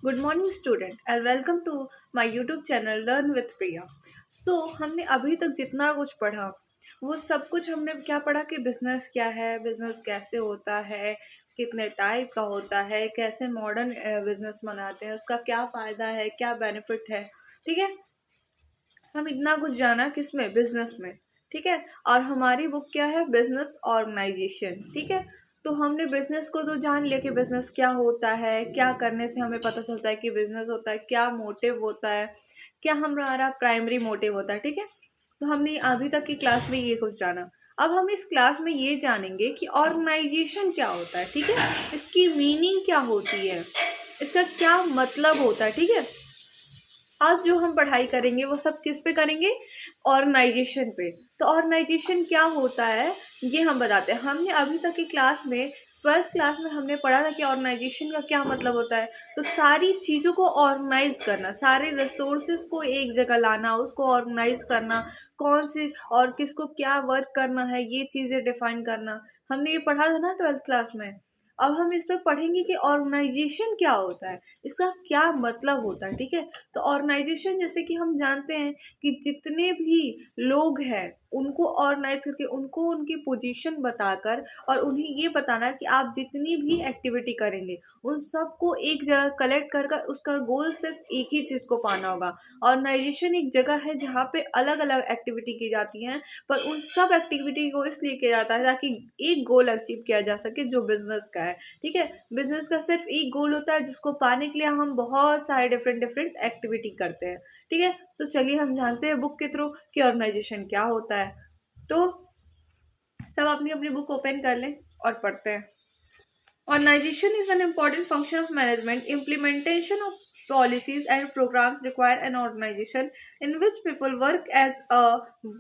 Good morning student and welcome to my YouTube channel learn with Priya. हमने अभी तक जितना कुछ पढ़ा वो सब कुछ हमने क्या पढ़ा कि बिजनेस क्या है, बिजनेस कैसे होता है, कितने टाइप का होता है, कैसे मॉडर्न बिजनेस बनाते हैं, उसका क्या फ़ायदा है, क्या बेनिफिट है। ठीक है, हम इतना कुछ जाना किसमें, बिजनेस में। ठीक है, और हमारी बुक क्या है, बिजनेस ऑर्गेनाइजेशन। ठीक है, तो हमने बिजनेस को तो जान लिया कि बिजनेस क्या होता है, क्या करने से हमें पता चलता है कि बिजनेस होता है, क्या मोटिव होता है, क्या हमारा प्राइमरी मोटिव होता है। ठीक है, तो हमने अभी तक की क्लास में ये कुछ जाना। अब हम इस क्लास में ये जानेंगे कि ऑर्गेनाइजेशन क्या होता है। ठीक है, इसकी मीनिंग क्या होती है, इसका क्या मतलब होता है। ठीक है, आज जो हम पढ़ाई करेंगे वो सब किस पे करेंगे, ऑर्गेनाइजेशन पे। तो ऑर्गेनाइजेशन क्या होता है ये हम बताते हैं। हमने अभी तक की क्लास में, ट्वेल्थ क्लास में हमने पढ़ा था कि ऑर्गेनाइजेशन का क्या मतलब होता है। तो सारी चीज़ों को ऑर्गेनाइज करना, सारे रिसोर्सेज को एक जगह लाना, उसको ऑर्गेनाइज करना, कौन सी और किसको क्या वर्क करना है, ये चीज़ें डिफाइन करना, हमने ये पढ़ा था ना ट्वेल्थ क्लास में। अब हम इस पर पढ़ेंगे कि ऑर्गेनाइजेशन क्या होता है, इसका क्या मतलब होता है। ठीक है, तो ऑर्गेनाइजेशन जैसे कि हम जानते हैं कि जितने भी लोग हैं उनको ऑर्गेनाइज करके, उनको उनकी पोजीशन बताकर और उन्हें ये बताना कि आप जितनी भी एक्टिविटी करेंगे उन सबको एक जगह कलेक्ट कर कर उसका गोल सिर्फ एक ही चीज़ को पाना होगा। ऑर्गेनाइजेशन एक जगह है जहाँ पे अलग अलग एक्टिविटी की जाती हैं, पर उन सब एक्टिविटी को इसलिए किया जाता है ताकि एक गोल अचीव किया जा सके जो बिजनेस का है। ठीक है, बिजनेस का सिर्फ एक गोल होता है जिसको पाने के लिए हम बहुत सारे डिफरेंट डिफरेंट एक्टिविटी करते हैं। ठीक है, तो चलिए हम जानते हैं बुक के थ्रू कि ऑर्गेनाइजेशन क्या होता है। तो सब अपनी अपनी बुक ओपन कर लें और पढ़ते हैं। Organization is an important function of management. Implementation of policies and programs require an organization in which people work as a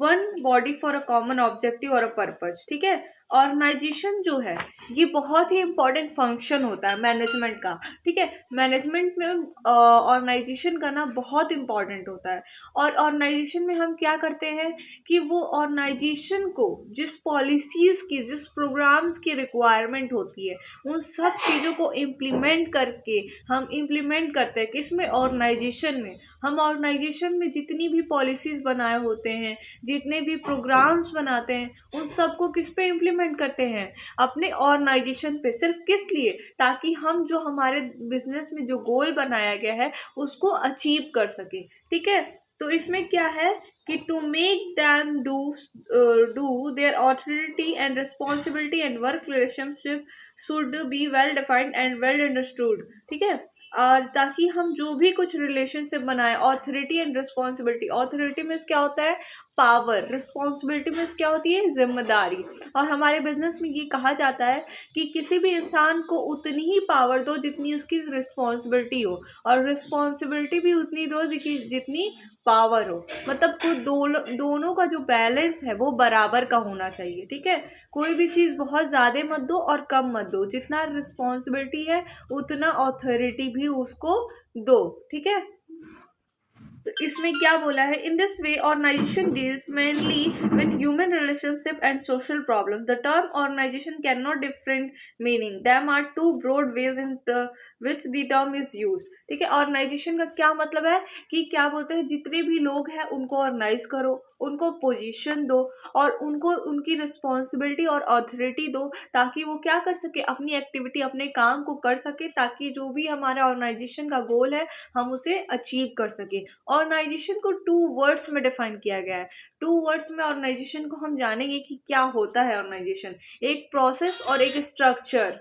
one body for a common objective or a purpose. ठीक है, organisation जो है ये बहुत ही important function होता है management का। ठीक है, मैनेजमेंट में ऑर्गेनाइजेशन करना बहुत इंपॉर्टेंट होता है। और ऑर्गेनाइजेशन में हम क्या करते हैं कि वो ऑर्गेनाइजेशन को जिस पॉलिसीज़ की, जिस प्रोग्राम्स की रिक्वायरमेंट होती है उन सब चीज़ों को इम्प्लीमेंट करके हम इम्प्लीमेंट करते हैं किसमें, ऑर्गेनाइजेशन में। हम ऑर्गेनाइजेशन में जितनी भी पॉलिसीज़ बनाए होते हैं, जितने भी प्रोग्राम्स बनाते हैं, उन सबको किस पे इम्प्लीमेंट करते हैं, अपने ऑर्गेनाइजेशन पे। सिर्फ किस लिए, ताकि हम जो हमारे बिजनेस में जो गोल बनाया गया है उसको अचीव कर सके। ठीक है, तो इसमें क्या है कि to make them do their authority and responsibility and work relationship should be well defined and well understood. ठीक है, और ताकि हम जो भी कुछ रिलेशनशिप बनाए, ऑथोरिटी एंड रिस्पॉन्सिबिलिटी, ऑथोरिटी में क्या होता है, पावर, रिस्पॉन्सिबिलिटी में क्या होती है, जिम्मेदारी। और हमारे बिजनेस में ये कहा जाता है कि किसी भी इंसान को उतनी ही पावर दो जितनी उसकी रिस्पॉन्सिबिलिटी हो, और रिस्पॉन्सिबिलिटी भी उतनी दो जितनी पावर हो। मतलब को दोनों का जो बैलेंस है वो बराबर का होना चाहिए। ठीक है, कोई भी चीज़ बहुत ज़्यादा मत दो और कम मत दो, जितना रिस्पॉन्सिबिलिटी है उतना ऑथोरिटी भी उसको दो। ठीक है, तो इसमें क्या बोला है, in this way organization deals mainly with human relationship and social problem. The term organization can not different meaning, them are two broad ways in which the term is use. ठीक है, ऑर्गेनाइजेशन का क्या मतलब है कि क्या बोलते हैं, जितने भी लोग हैं उनको ऑर्गेनाइज करो, उनको पोजीशन दो और उनको उनकी रिस्पॉन्सिबिलिटी और अथॉरिटी दो, ताकि वो क्या कर सके, अपनी एक्टिविटी, अपने काम को कर सके, ताकि जो भी हमारा ऑर्गेनाइजेशन का गोल है हम उसे अचीव कर सके। ऑर्गेनाइजेशन को टू वर्ड्स में डिफाइन किया गया है। टू वर्ड्स में ऑर्गेनाइजेशन को हम जानेंगे कि क्या होता है ऑर्गेनाइजेशन, एक प्रोसेस और एक स्ट्रक्चर।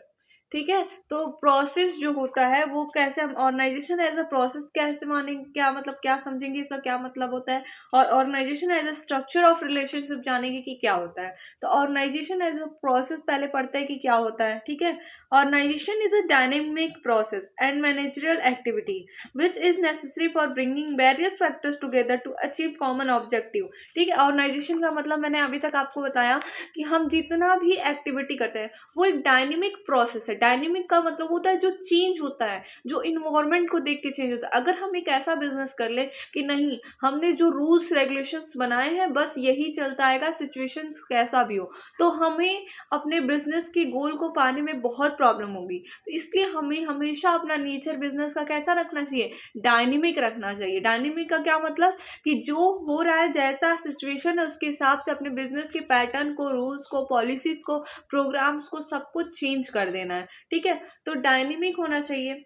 ठीक है, तो प्रोसेस जो होता है वो कैसे, हम ऑर्गेनाइजेशन एज अ प्रोसेस कैसे मानेंगे, क्या मतलब, क्या समझेंगे, इसका क्या मतलब होता है। और organization as a structure of relationship जानेंगे कि क्या होता है। तो ऑर्गेनाइजेशन एज अ प्रोसेस पहले पढ़ते हैं कि क्या होता है। ठीक है, organization is a dynamic process and managerial activity which is necessary for bringing various factors together to achieve common objective। ठीक है, ऑर्गेनाइजेशन का मतलब मैंने अभी तक आपको बताया कि हम जितना भी एक्टिविटी करते हैं वो एक डायनेमिक प्रोसेस है। डायनेमिक का मतलब होता है जो चेंज होता है, जो इन्वायरमेंट को देख के चेंज होता है। अगर हम एक ऐसा बिजनेस कर ले कि नहीं, हमने जो रूल्स रेगुलेशंस बनाए हैं बस यही चलता आएगा, सिचुएशंस कैसा भी हो, तो हमें अपने बिजनेस के गोल को पाने में बहुत प्रॉब्लम होगी। तो इसलिए हमें हमेशा अपना नेचर बिजनेस का कैसा रखना चाहिए, डायनेमिक रखना चाहिए। डायनेमिक का क्या मतलब कि जो हो रहा है, जैसा सिचुएशन है उसके हिसाब से अपने बिजनेस के पैटर्न को, रूल्स को, पॉलिसीज को, प्रोग्राम्स को, सब कुछ चेंज कर देना है। ठीक है, तो डायनेमिक होना चाहिए।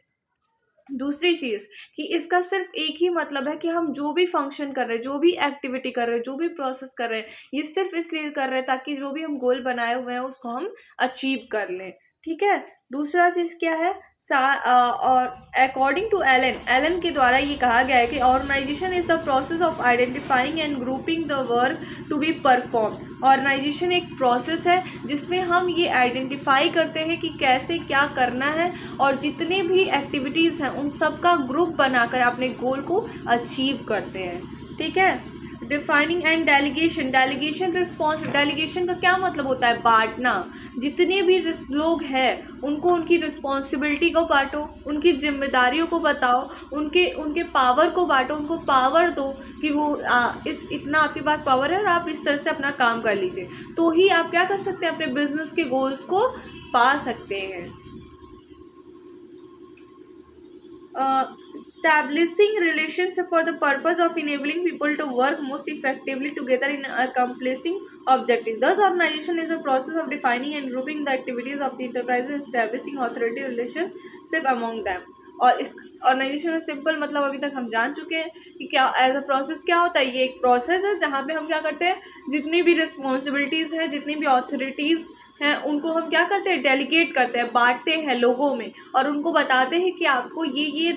दूसरी चीज़ कि इसका सिर्फ एक ही मतलब है कि हम जो भी फंक्शन कर रहे हैं, जो भी एक्टिविटी कर रहे हैं, जो भी प्रोसेस कर रहे हैं, ये सिर्फ इसलिए कर रहे हैं ताकि जो भी हम गोल बनाए हुए हैं उसको हम अचीव कर लें। ठीक है, दूसरा चीज़ क्या है, और अकॉर्डिंग टू एलन, एलन के द्वारा ये कहा गया है कि organization is the process of identifying and grouping the work to be perform. Organization एक प्रोसेस है जिसमें हम ये आइडेंटिफाई करते हैं कि कैसे क्या करना है, और जितने भी एक्टिविटीज़ हैं उन सब का ग्रुप बनाकर अपने गोल को अचीव करते हैं। ठीक है, defining and delegation, delegation delegation का क्या मतलब होता है, बांटना। जितने भी लोग हैं उनको उनकी रिस्पॉन्सिबिलिटी को बांटो, उनकी जिम्मेदारियों को बताओ, उनके पावर को बांटो, उनको पावर दो कि वो इतना आपके पास पावर है और आप इस तरह से अपना काम कर लीजिए, तो ही आप क्या कर सकते हैं, अपने बिजनेस के गोल्स को पा सकते हैं। Establishing relationship for the purpose of enabling people to work most effectively together in accomplishing objectives. Thus, organization is a process of defining and grouping the activities of the enterprise and establishing authority relationship among them. और इस organisation का simple मतलब अभी तक हम जान चुके हैं कि क्या एज अ प्रोसेस क्या होता है। ये एक प्रोसेस है जहाँ पे हम क्या करते हैं, जितनी भी रिस्पॉन्सिबिलिटीज़ हैं, जितनी भी अथॉरिटीज़ हैं, उनको हम क्या करते हैं, डेलीगेट करते हैं, बांटते हैं लोगों में, और उनको बताते हैं कि आपको ये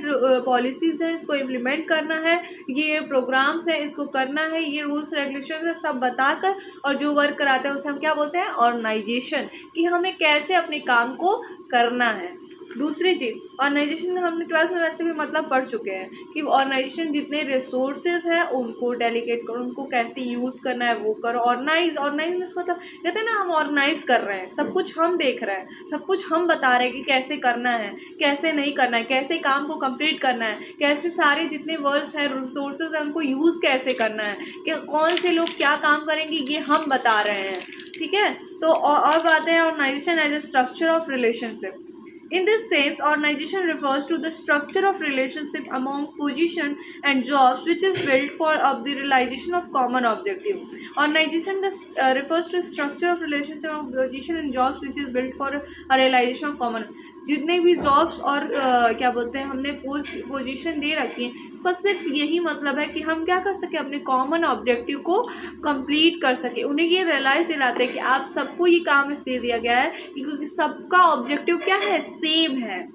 पॉलिसीज़ हैं, इसको इम्प्लीमेंट करना है, ये प्रोग्राम्स हैं, इसको करना है, ये रूल्स रेगुलेशन है, सब बताकर, और जो वर्क कराते हैं उसे हम क्या बोलते हैं, ऑर्गेनाइजेशन, कि हमें कैसे अपने काम को करना है। दूसरी चीज़, ऑर्गेनाइजेशन में हमने 12th में वैसे भी मतलब पढ़ चुके हैं कि ऑर्गेनाइजेशन जितने रिसोर्सेज हैं उनको डेलीगेट करो, उनको कैसे यूज़ करना है वो करो। ऑर्गेनाइज में मतलब कहते हैं ना, हम ऑर्गेनाइज कर रहे हैं, सब कुछ हम देख रहे हैं, सब कुछ हम बता रहे हैं कि कैसे करना है, कैसे नहीं करना है, कैसे काम को कंप्लीट करना है, कैसे सारे जितने वर्ड्स हैं, रिसोर्सेज हैं, उनको यूज़ कैसे करना है, कि कौन से लोग क्या काम करेंगे, ये हम बता रहे हैं। ठीक है, तो और बात है organization as a structure of relationship. In this sense, organization refers to the structure of relationship among position and jobs which is built for the realization of common objective. Organization refers to structure of relationship among position and jobs which is built for a realization of common। जितने भी jobs और क्या बोलते हैं, हमने position दे रखी है, इसका सिर्फ यही मतलब है कि हम क्या कर सके, अपने कॉमन ऑब्जेक्टिव को कंप्लीट कर सके। उन्हें ये रियलाइज़ दिलाते हैं कि आप सबको ये काम इसलिए दिया गया है क्योंकि सबका ऑब्जेक्टिव क्या है, सेम है।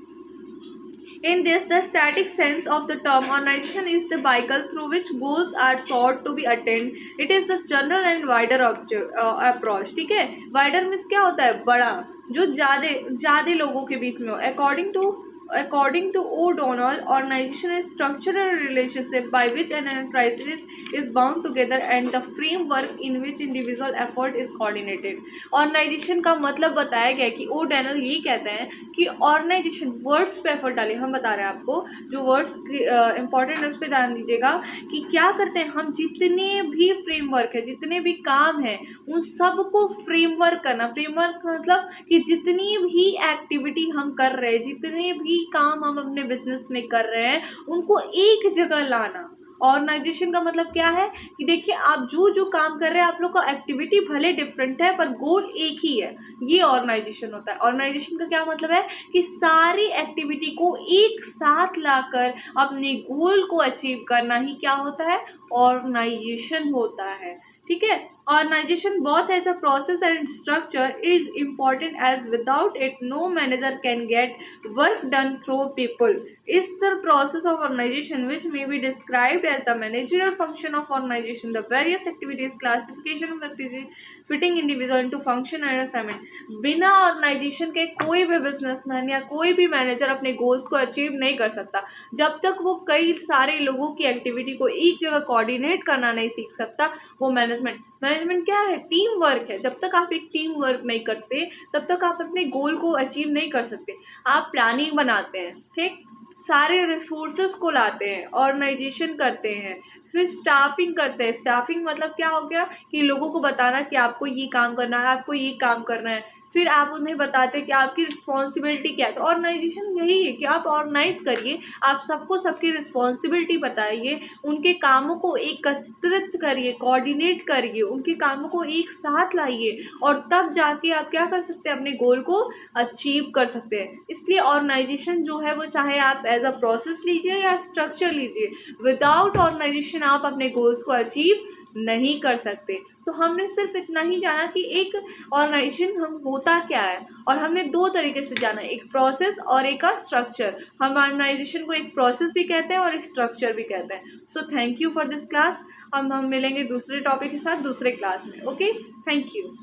In this, the static sense of the term, organization is the vehicle through which goals are sought to be attained. It is the general and wider approach. ठीक है, wider means क्या होता है, बड़ा, जो ज़्यादा लोगों के बीच में हो। According to O'Donnell, organization is structural relationship by which an enterprise is bound together and the framework in which individual effort is coordinated. Organization का मतलब बताया गया कि O'Donnell ये कहते हैं कि organization वर्ड्स पे एफर्ट डालिए। हम बता रहे हैं आपको जो वर्ड्स इंपॉर्टेंट है उस पर ध्यान दीजिएगा कि क्या करते हैं हम, जितने भी फ्रेमवर्क है, जितने भी काम है, उन सबको फ्रेमवर्क करना। फ्रेमवर्क मतलब कि जितनी भी एक्टिविटी हम कर रहे हैं, जितने भी काम हम अपने बिजनेस में कर रहे हैं, उनको एक जगह लाना। ऑर्गेनाइजेशन का मतलब क्या है कि देखिए, आप जो काम कर रहे हैं, आप लोग का एक्टिविटी भले डिफरेंट है पर गोल एक ही है, ये ऑर्गेनाइजेशन होता है। ऑर्गेनाइजेशन का क्या मतलब है कि सारी एक्टिविटी को एक साथ लाकर अपने गोल को अचीव करना ही क्या होता है, ऑर्गेनाइजेशन होता है। ठीक है, organisation both as a process and structure is important as without it no manager can get work done through people. Is the process of organization which may be described as the managerial function of organization, the various activities, classification of activities, fitting individual into function and assignment. बिना organisation के कोई भी businessman या कोई भी manager अपने goals को achieve नहीं कर सकता। जब तक वो कई सारे लोगों की एक्टिविटी को एक जगह कोऑर्डिनेट करना नहीं सीख सकता, वो मैनेजमेंट। मैनेजमेंट क्या है? टीम वर्क है। जब तक आप एक टीम वर्क नहीं करते तब तक आप अपने गोल को अचीव नहीं कर सकते। आप प्लानिंग बनाते हैं, ठीक, सारे रिसोर्सेज को लाते हैं, ऑर्गेनाइजेशन करते हैं, फिर स्टाफिंग करते हैं। स्टाफिंग मतलब क्या हो गया कि लोगों को बताना कि आपको ये काम करना है, आपको ये काम करना है, फिर आप उन्हें बताते हैं कि आपकी रिस्पॉन्सिबिलिटी क्या है। तो ऑर्गेनाइजेशन यही है कि आप ऑर्गेनाइज करिए, आप सबको सबकी रिस्पॉन्सिबिलिटी बताइए, उनके कामों को एकत्रित करिए, कोऑर्डिनेट करिए, उनके कामों को एक साथ लाइए, और तब जाके आप क्या कर सकते हैं? अपने गोल को अचीव कर सकते हैं। इसलिए ऑर्गेनाइजेशन जो है वो चाहे आप एज अ प्रोसेस लीजिए या स्ट्रक्चर लीजिए, विदाउट ऑर्गेनाइजेशन आप अपने गोल्स को अचीव नहीं कर सकते। तो हमने सिर्फ इतना ही जाना कि एक ऑर्गेनाइजेशन हम होता क्या है, और हमने दो तरीके से जाना, एक प्रोसेस और एक का स्ट्रक्चर। हम ऑर्गेनाइजेशन को एक प्रोसेस भी कहते हैं और एक स्ट्रक्चर भी कहते हैं। So thank you for this class. हम मिलेंगे दूसरे टॉपिक के साथ दूसरे क्लास में। Okay, thank you.